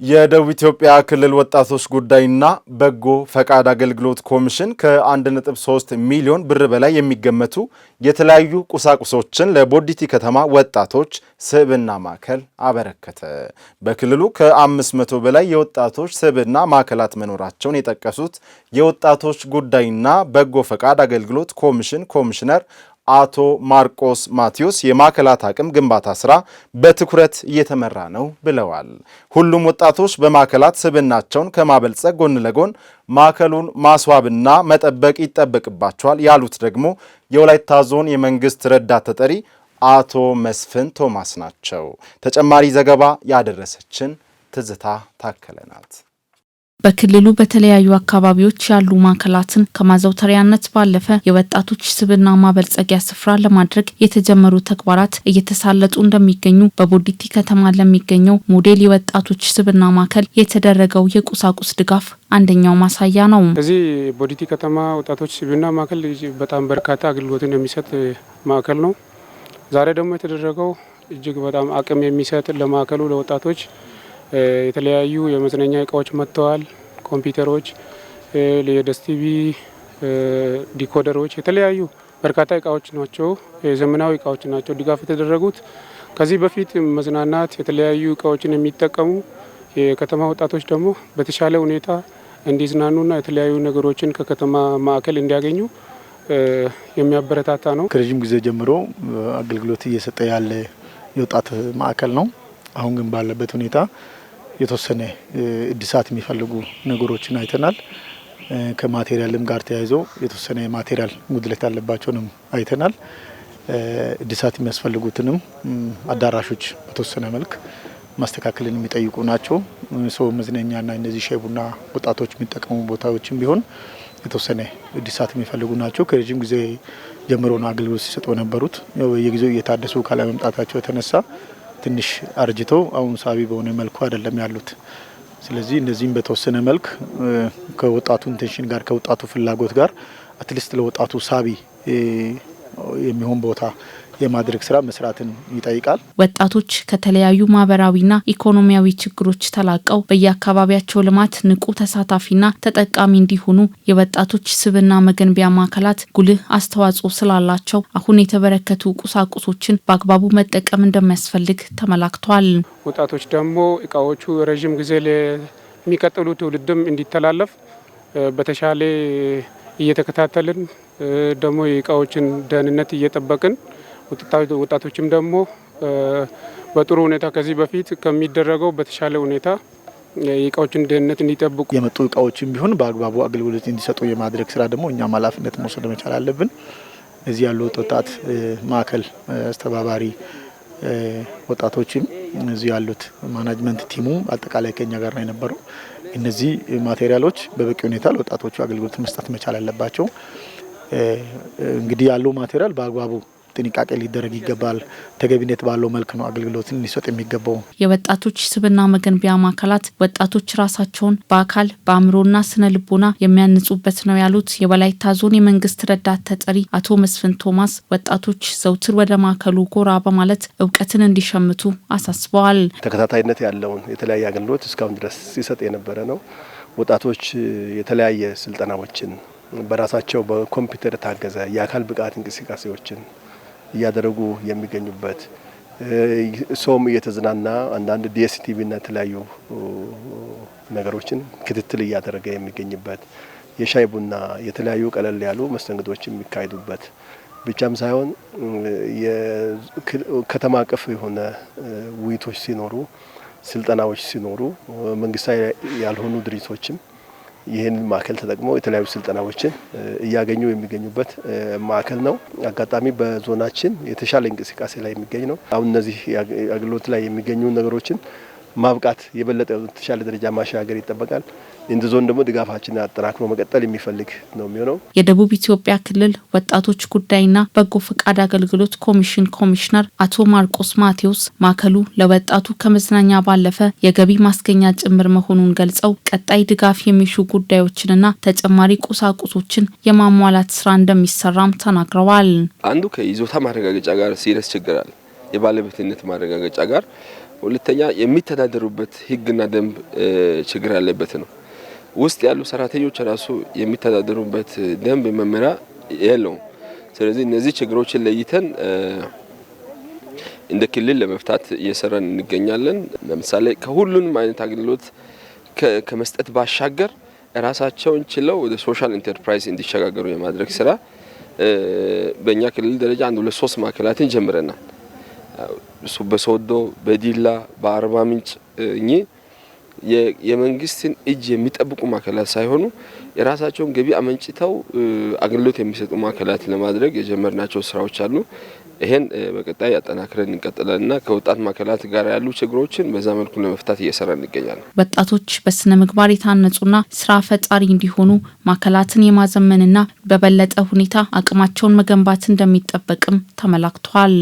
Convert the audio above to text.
የደቡብ ኢትዮጵያ ክልል ወጣቶች ጉዳይና በጎ ፈቃድ አገልግሎት ኮሚሽን ከ1.3 ሚሊዮን ብር በላይ የሚገመቱ የተለያዩ ቁሳቁሶችን ለቦዲቲ ከተማ ወጣቶች ስብዕና ማዕከል አበረከተ። በክልሉ ከ500 በላይ የወጣቶች ስብዕና ማዕከላት መኖራቸውን የጠቀሱት የወጣቶች ጉዳይና በጎ ፈቃድ አገልግሎት ኮሚሽን ኮሚሽነር አቶ ማርቆስ ማቴዎስ የማዕከላት አቅም ግንባታ ስራ በትኩረት እየተመራ ነው ብለዋል። ሁሉም ወጣቶች በማዕከላት ስብዕናቸውን ከማበልጸግ ጎን ለጎን ማዕከሉን ማስዋብና መጠበቅ ይጠበቅባቸዋል ያሉት ደግሞ የወላይታ ዞን የመንግስት ረዳት ተጠሪ አቶ መስፍን ቶማስ ናቸው። ተጨማሪ ዘገባ ያደረሰችን ትዝታ ታከለ ናት። በክልሉ በተለያዩ አካባቢዎች ያሉ ማዕከላትን ከማዘውተሪያነት ባለፈ የወጣቶች ስብዕና ማበልጸጊያ ስፍራ ለማድረግ የተጀመሩ ተግባራት እየተሳለጡ እንደሚገኙ በቦዲቲ ከተማ ለሚገኘው ሞዴል የወጣቶች ስብዕና ማዕከል የተደረገው የቁሳቁስ ድጋፍ አንደኛው ማሳያ ነው። እዚህ ቦዲቲ ከተማ ወጣቶች ስብዕና ማዕከል በጣም በርካታ አገልግሎትን የሚሰጥ ማዕከል ነው። ዛሬ ደግሞ የተደረገው እጅግ በጣም አቅም የሚሰጥ ለማዕከሉ ለወጣቶች የተለያዩ የመዝናኛ እቃዎች መጥተዋል። ኮምፒውተሮች፣ የደስ ቲቪ፣ ዲኮደሮች፣ የተለያዩ በርካታ እቃዎች ናቸው። የዘመናዊ እቃዎች ናቸው ድጋፍ የተደረጉት። ከዚህ በፊት መዝናናት የተለያዩ እቃዎችን የሚጠቀሙ የከተማ ወጣቶች ደግሞ በተሻለ ሁኔታ እንዲዝናኑና የተለያዩ ነገሮችን ከከተማ ማዕከል እንዲያገኙ የሚያበረታታ ነው። ከረጅም ጊዜ ጀምሮ አገልግሎት እየሰጠ ያለ የወጣት ማዕከል ነው። አሁን ግን ባለበት ሁኔታ የተወሰነ እድሳት የሚፈልጉ ነገሮችን አይተናል። ከማቴሪያልም ጋር ተያይዞ የተወሰነ ማቴሪያል ጉድለት ያለባቸውንም አይተናል። እድሳት የሚያስፈልጉትንም አዳራሾች በተወሰነ መልክ ማስተካከልን የሚጠይቁ ናቸው። ሰው መዝናኛና እነዚህ ሻይ ቡና ወጣቶች የሚጠቀሙ ቦታዎችም ቢሆን የተወሰነ እድሳት የሚፈልጉ ናቸው። ከረጅም ጊዜ ጀምሮ ነው አገልግሎት ሲሰጡ የነበሩት። የጊዜው እየታደሱ ካለመምጣታቸው የተነሳ ትንሽ አርጅተው አሁን ሳቢ በሆነ መልኩ አይደለም ያሉት። ስለዚህ እነዚህም በተወሰነ መልክ ከወጣቱ ኢንቴንሽን ጋር ከወጣቱ ፍላጎት ጋር አትሊስት ለወጣቱ ሳቢ የሚሆን ቦታ የማድረግ ስራ መስራትን ይጠይቃል። ወጣቶች ከተለያዩ ማህበራዊና ኢኮኖሚያዊ ችግሮች ተላቀው በየአካባቢያቸው ልማት ንቁ ተሳታፊና ተጠቃሚ እንዲሆኑ የወጣቶች ስብዕና መገንቢያ ማዕከላት ጉልህ አስተዋጽኦ ስላላቸው አሁን የተበረከቱ ቁሳቁሶችን በአግባቡ መጠቀም እንደሚያስፈልግ ተመላክቷል። ወጣቶች ደግሞ እቃዎቹ ረዥም ጊዜ ለሚቀጥሉ ትውልድም እንዲተላለፍ በተሻለ እየተከታተልን ደግሞ የእቃዎችን ደህንነት እየጠበቅን ወጣቶችም ደግሞ በጥሩ ሁኔታ ከዚህ በፊት ከሚደረገው በተሻለ ሁኔታ የእቃዎችን ደህንነት እንዲጠብቁ የመጡ እቃዎችን ቢሆን በአግባቡ አገልግሎት እንዲሰጡ የማድረግ ስራ ደግሞ እኛም ኃላፊነት መውሰድ መቻል አለብን። እዚህ ያሉ ወጣት ማዕከል አስተባባሪ ወጣቶችም እዚህ ያሉት ማናጅመንት ቲሙ አጠቃላይ ከኛ ጋር ነው የነበረው። እነዚህ ማቴሪያሎች በበቂ ሁኔታ ለወጣቶቹ አገልግሎት መስጠት መቻል አለባቸው። እንግዲህ ያለው ማቴሪያል በአግባቡ ጥንቃቄ ሊደረግ ይገባል። ተገቢነት ባለው መልክ ነው አገልግሎትን ሊሰጥ የሚገባው። የወጣቶች ስብዕና መገንቢያ ማዕከላት ወጣቶች ራሳቸውን በአካል በአእምሮና ስነ ልቦና የሚያንጹበት ነው ያሉት የወላይታ ዞን የመንግስት ረዳት ተጠሪ አቶ መስፍን ቶማስ ወጣቶች ዘውትር ወደ ማዕከሉ ጎራ በማለት እውቀትን እንዲሸምቱ አሳስበዋል። ተከታታይነት ያለውን የተለያየ አገልግሎት እስካሁን ድረስ ሲሰጥ የነበረ ነው። ወጣቶች የተለያየ ስልጠናዎችን በራሳቸው በኮምፒውተር ታገዘ የአካል ብቃት እንቅስቃሴዎችን እያደረጉ የሚገኙበት ሰውም እየተዝናና አንዳንድ ዲኤስቲቪ እና የተለያዩ ነገሮችን ክትትል እያደረገ የሚገኝበት የሻይ ቡና የተለያዩ ቀለል ያሉ መስተንግዶች የሚካሄዱበት ብቻም ሳይሆን የከተማ አቀፍ የሆነ ውይይቶች ሲኖሩ፣ ስልጠናዎች ሲኖሩ መንግስታዊ ያልሆኑ ድርጅቶችም ይህን ማዕከል ተጠቅመው የተለያዩ ስልጠናዎችን እያገኙ የሚገኙበት ማዕከል ነው። አጋጣሚ በዞናችን የተሻለ እንቅስቃሴ ላይ የሚገኝ ነው። አሁን እነዚህ አገልግሎት ላይ የሚገኙ ነገሮችን ማብቃት የበለጠ የተሻለ ደረጃ ማሻገር ይጠበቃል። እንደ ዞን ደግሞ ድጋፋችንን አጠናክሮ መቀጠል የሚፈልግ ነው የሚሆነው። የደቡብ ኢትዮጵያ ክልል ወጣቶች ጉዳይና በጎ ፈቃድ አገልግሎት ኮሚሽን ኮሚሽነር አቶ ማርቆስ ማቴዎስ ማዕከሉ ለወጣቱ ከመዝናኛ ባለፈ የገቢ ማስገኛ ጭምር መሆኑን ገልጸው ቀጣይ ድጋፍ የሚሹ ጉዳዮችንና ተጨማሪ ቁሳቁሶችን የማሟላት ስራ እንደሚሰራም ተናግረዋል። አንዱ ከይዞታ ማረጋገጫ ጋር ሲሪየስ ችግር አለ። የባለቤትነት ማረጋገጫ ጋር ሁለተኛ የሚተዳደሩበት ህግና ደንብ ችግር ያለበት ነው። ውስጥ ያሉ ሰራተኞች ራሱ የሚተዳደሩበት ደንብ መመሪያ የለውም። ስለዚህ እነዚህ ችግሮችን ለይተን እንደ ክልል ለመፍታት እየሰራን እንገኛለን። ለምሳሌ ከሁሉንም አይነት አገልግሎት ከመስጠት ባሻገር ራሳቸውን ችለው ወደ ሶሻል ኢንተርፕራይዝ እንዲሸጋገሩ የማድረግ ስራ በእኛ ክልል ደረጃ 1-2-3 ማዕከላትን ጀምረናል። በሶዶ፣ በዲላ፣ በአርባ ምንጭ የመንግስትን እጅ የሚጠብቁ ማዕከላት ሳይሆኑ የራሳቸውን ገቢ አመንጭተው አገልግሎት የሚሰጡ ማዕከላት ለማድረግ የጀመርናቸው ስራዎች አሉ። ይሄን በቀጣይ አጠናክረን እንቀጥላልና ከወጣት ማዕከላት ጋር ያሉ ችግሮችን በዛ መልኩ ለመፍታት እየሰራን እንገኛለን። ወጣቶች በስነ ምግባር የታነጹና ስራ ፈጣሪ እንዲሆኑ ማዕከላትን የማዘመንና በበለጠ ሁኔታ አቅማቸውን መገንባት እንደሚጠበቅም ተመላክቷል።